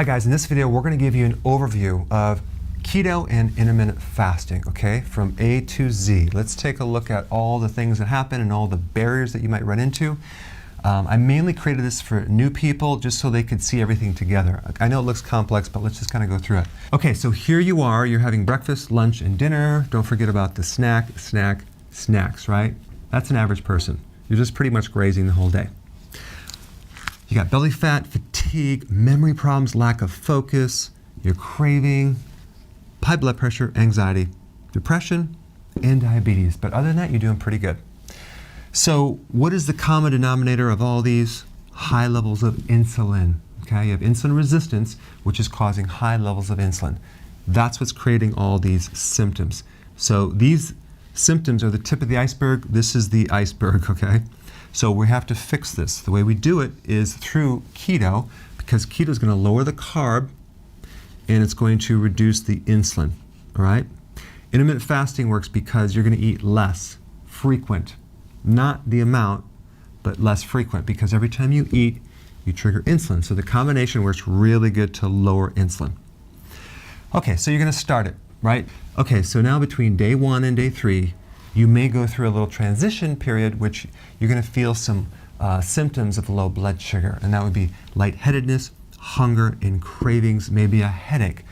Hi guys, in this video we're going to give you an overview of keto and intermittent fasting, okay, from A to Z. Let's take a look at all the things that happen and all the barriers that you might run into. I mainly created this for new people just so they could see everything together. I know it looks complex, but let's just kind of go through it. Okay, so here you are, you're having breakfast, lunch, and dinner. Don't forget about the snacks, right? That's an average person. You're just pretty much grazing the whole day. You got belly fat, fatigue, memory problems, lack of focus, you're craving, high blood pressure, anxiety, depression, and diabetes. But other than that, you're doing pretty good. So what is the common denominator of all these? High levels of insulin. Okay, you have insulin resistance, which is causing high levels of insulin. That's what's creating all these symptoms. So these symptoms are the tip of the iceberg. This is the iceberg, okay? So we have to fix this. The way we do it is through keto, because keto is going to lower the carb and it's going to reduce the insulin, all right? Intermittent fasting works because you're going to eat less frequent, not the amount, but less frequent, because every time you eat, you trigger insulin. So the combination works really good to lower insulin. Okay, so you're going to start it, right? Okay, so now between day 1 and day 3, you may go through a little transition period, which you're going to feel some symptoms of low blood sugar, and that would be lightheadedness, hunger, and cravings, maybe a headache.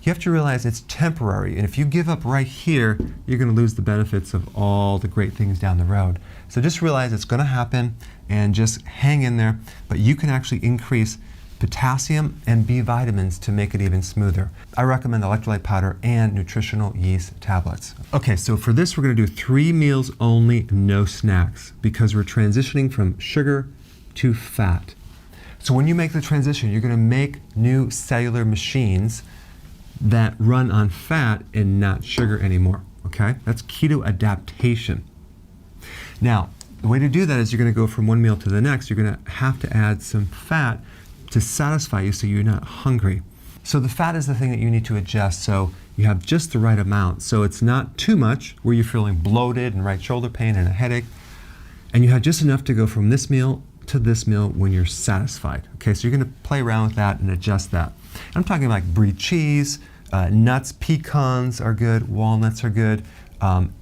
You have to realize it's temporary, and if you give up right here, you're going to lose the benefits of all the great things down the road. So just realize it's going to happen and just hang in there, but you can actually increase potassium and B vitamins to make it even smoother. I recommend electrolyte powder and nutritional yeast tablets. Okay, so for this we're going to do 3 meals only, no snacks, because we're transitioning from sugar to fat. So when you make the transition, you're going to make new cellular machines that run on fat and not sugar anymore, okay? That's keto adaptation. Now, the way to do that is you're going to go from one meal to the next. You're going to have to add some fat to satisfy you so you're not hungry. So the fat is the thing that you need to adjust so you have just the right amount. So it's not too much where you're feeling bloated and right shoulder pain and a headache. And you have just enough to go from this meal to this meal when you're satisfied. Okay, so you're going to play around with that and adjust that. I'm talking like brie cheese, nuts, pecans are good, walnuts are good,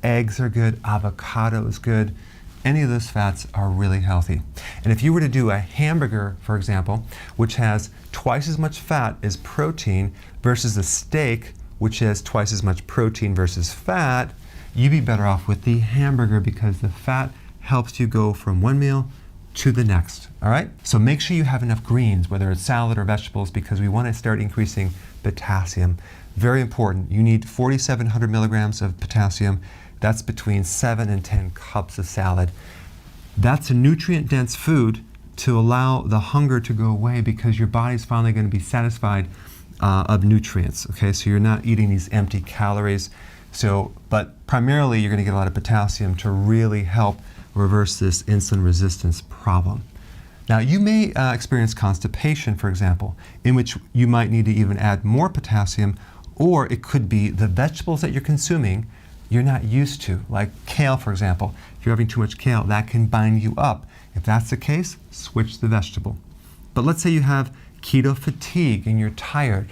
eggs are good, avocado is good. Any of those fats are really healthy. And if you were to do a hamburger, for example, which has twice as much fat as protein versus a steak, which has twice as much protein versus fat, you'd be better off with the hamburger because the fat helps you go from one meal to the next, all right? So make sure you have enough greens, whether it's salad or vegetables, because we want to start increasing potassium. Very important. You need 4,700 milligrams of potassium. That's between 7 and 10 cups of salad. That's a nutrient-dense food to allow the hunger to go away because your body's finally going to be satisfied of nutrients, okay? So you're not eating these empty calories. But primarily you're going to get a lot of potassium to really help reverse this insulin resistance problem. Now you may experience constipation, for example, in which you might need to even add more potassium, or it could be the vegetables that you're consuming you're not used to, like kale, for example. If you're having too much kale, that can bind you up. If that's the case, switch the vegetable. But let's say you have keto fatigue and you're tired.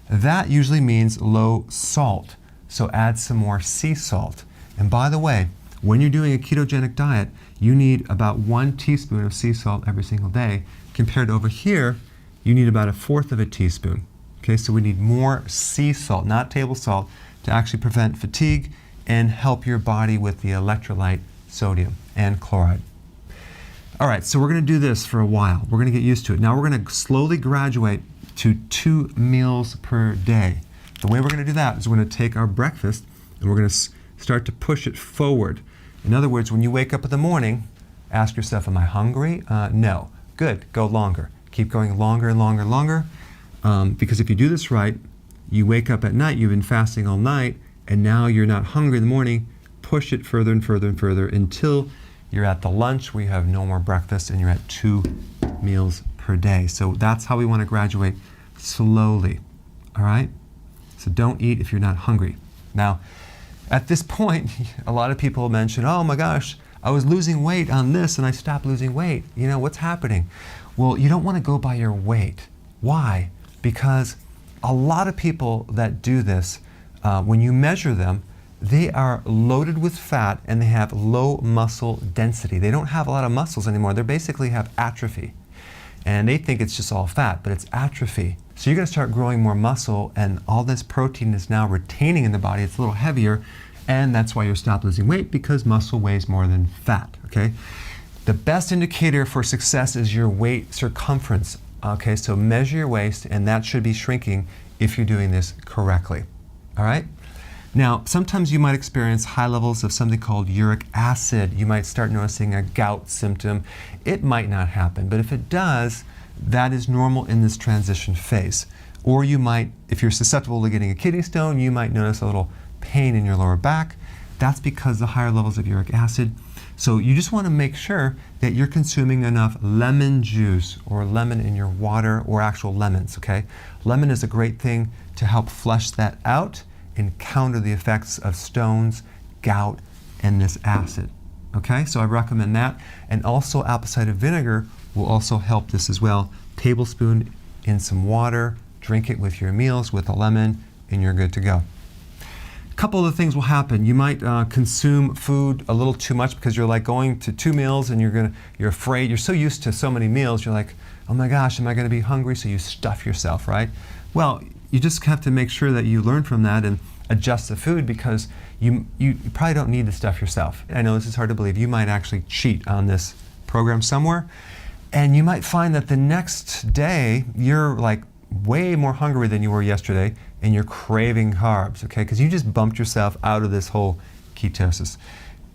That usually means low salt, so add some more sea salt. And by the way, when you're doing a ketogenic diet, you need about 1 teaspoon of sea salt every single day, compared to over here, you need about 1/4 of a teaspoon. Okay, so we need more sea salt, not table salt, to actually prevent fatigue and help your body with the electrolyte sodium and chloride. All right, so we're going to do this for a while. We're going to get used to it. Now we're going to slowly graduate to 2 meals per day. The way we're going to do that is we're going to take our breakfast and we're going to start to push it forward. In other words, when you wake up in the morning, ask yourself, am I hungry? No. Good, go longer. Keep going longer and longer and longer. Because if you do this right, you wake up at night, you've been fasting all night, and now you're not hungry in the morning, push it further and further and further until you're at the lunch where you have no more breakfast and you're at 2 meals per day. So that's how we want to graduate slowly, all right? So don't eat if you're not hungry. Now, at this point, a lot of people mention, oh my gosh, I was losing weight on this and I stopped losing weight. You know, what's happening? Well, you don't want to go by your weight. Why? because a lot of people that do this, when you measure them, they are loaded with fat and they have low muscle density. They don't have a lot of muscles anymore. They basically have atrophy. And they think it's just all fat, but it's atrophy. So you're going to start growing more muscle, and all this protein is now retaining in the body. It's a little heavier, and that's why you're stop losing weight, because muscle weighs more than fat, okay? The best indicator for success is your waist circumference, okay? So measure your waist, and that should be shrinking if you're doing this correctly, all right? Now, sometimes you might experience high levels of something called uric acid. You might start noticing a gout symptom. It might not happen, but if it does, that is normal in this transition phase. Or you might, if you're susceptible to getting a kidney stone, you might notice a little pain in your lower back. That's because of the higher levels of uric acid. So you just want to make sure that you're consuming enough lemon juice or lemon in your water, or actual lemons, okay? Lemon is a great thing to help flush that out and counter the effects of stones, gout, and this acid. Okay, so I recommend that. And also apple cider vinegar will also help this as well. Tablespoon in some water, drink it with your meals with a lemon, and you're good to go. A couple of things will happen. You might consume food a little too much because you're like going to 2 meals and you're afraid. You're so used to so many meals, you're like, oh my gosh, am I going to be hungry? So you stuff yourself, right? Well, you just have to make sure that you learn from that and adjust the food, because you probably don't need to stuff yourself. I know this is hard to believe. You might actually cheat on this program somewhere, and you might find that the next day you're like way more hungry than you were yesterday, and you're craving carbs, okay? Because you just bumped yourself out of this whole ketosis.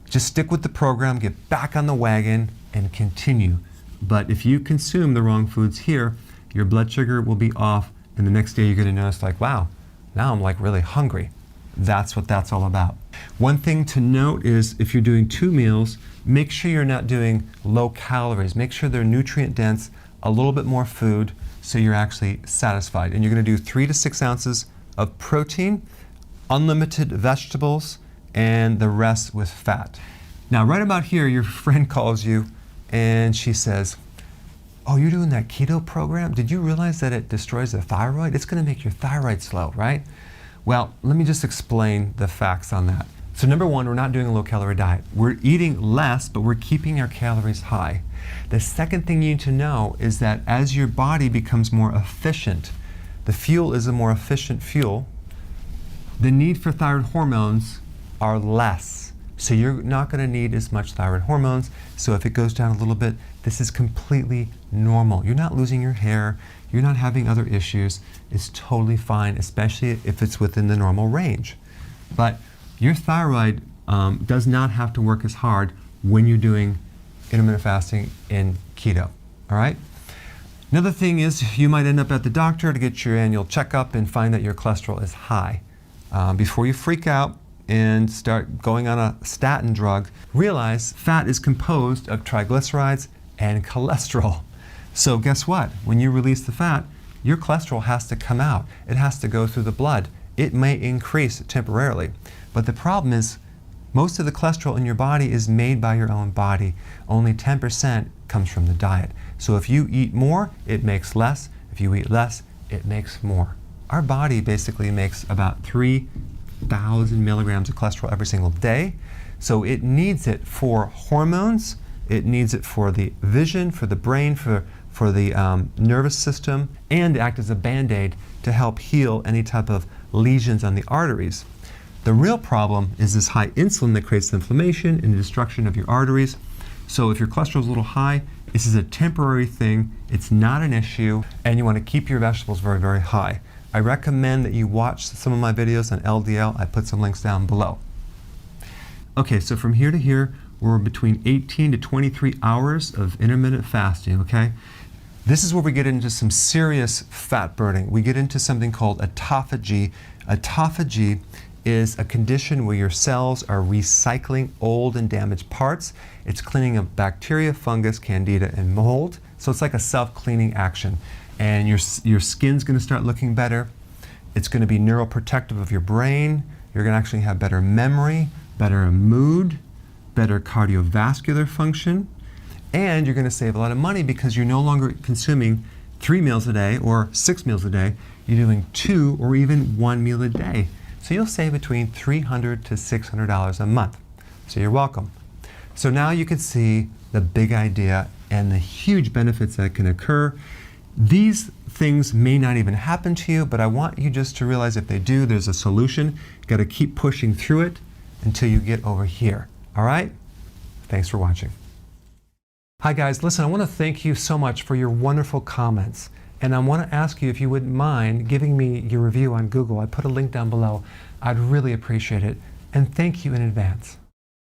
Just stick with the program, get back on the wagon, and continue. But if you consume the wrong foods here, your blood sugar will be off, and the next day you're going to notice like, wow, now I'm like really hungry. That's what that's all about. One thing to note is if you're doing 2 meals, make sure you're not doing low calories. Make sure they're nutrient dense, a little bit more food, so you're actually satisfied. And you're going to do 3 to 6 ounces of protein, unlimited vegetables, and the rest with fat. Now, right about here, your friend calls you and she says, oh, you're doing that keto program? Did you realize that it destroys the thyroid? It's going to make your thyroid slow, right? Well, let me just explain the facts on that. So number one, we're not doing a low-calorie diet. We're eating less, but we're keeping our calories high. The second thing you need to know is that as your body becomes more efficient, the fuel is a more efficient fuel, the need for thyroid hormones are less. So you're not going to need as much thyroid hormones. So if it goes down a little bit, this is completely normal. You're not losing your hair. You're not having other issues. It's totally fine, especially if it's within the normal range. But your thyroid does not have to work as hard when you're doing intermittent fasting and keto, all right? Another thing is you might end up at the doctor to get your annual checkup and find that your cholesterol is high. Before you freak out and start going on a statin drug, realize fat is composed of triglycerides and cholesterol. So guess what? When you release the fat, your cholesterol has to come out. It has to go through the blood. It may increase temporarily, but the problem is most of the cholesterol in your body is made by your own body. Only 10% comes from the diet. So if you eat more, it makes less. If you eat less, it makes more. Our body basically makes about 3,000 milligrams of cholesterol every single day. So it needs it for hormones, it needs it for the vision, for the brain, for the nervous system, and to act as a band-aid to help heal any type of lesions on the arteries. The real problem is this high insulin that creates the inflammation and the destruction of your arteries. So if your cholesterol is a little high, this is a temporary thing. It's not an issue, and you want to keep your vegetables very, very high. I recommend that you watch some of my videos on LDL. I put some links down below. Okay, so from here to here, we're between 18 to 23 hours of intermittent fasting, okay? This is where we get into some serious fat burning. We get into something called autophagy. Autophagy is a condition where your cells are recycling old and damaged parts. It's cleaning up bacteria, fungus, candida, and mold. So it's like a self-cleaning action. And your skin's going to start looking better. It's going to be neuroprotective of your brain. You're going to actually have better memory, better mood, better cardiovascular function, and you're going to save a lot of money because you're no longer consuming 3 meals a day or 6 meals a day, you're doing 2 or even 1 meal a day. So you'll save between $300 to $600 a month. So you're welcome. So now you can see the big idea and the huge benefits that can occur. These things may not even happen to you, but I want you just to realize if they do, there's a solution. You've got to keep pushing through it until you get over here. All right? Thanks for watching. Hi guys, listen, I want to thank you so much for your wonderful comments. And I want to ask you if you wouldn't mind giving me your review on Google. I put a link down below. I'd really appreciate it. And thank you in advance.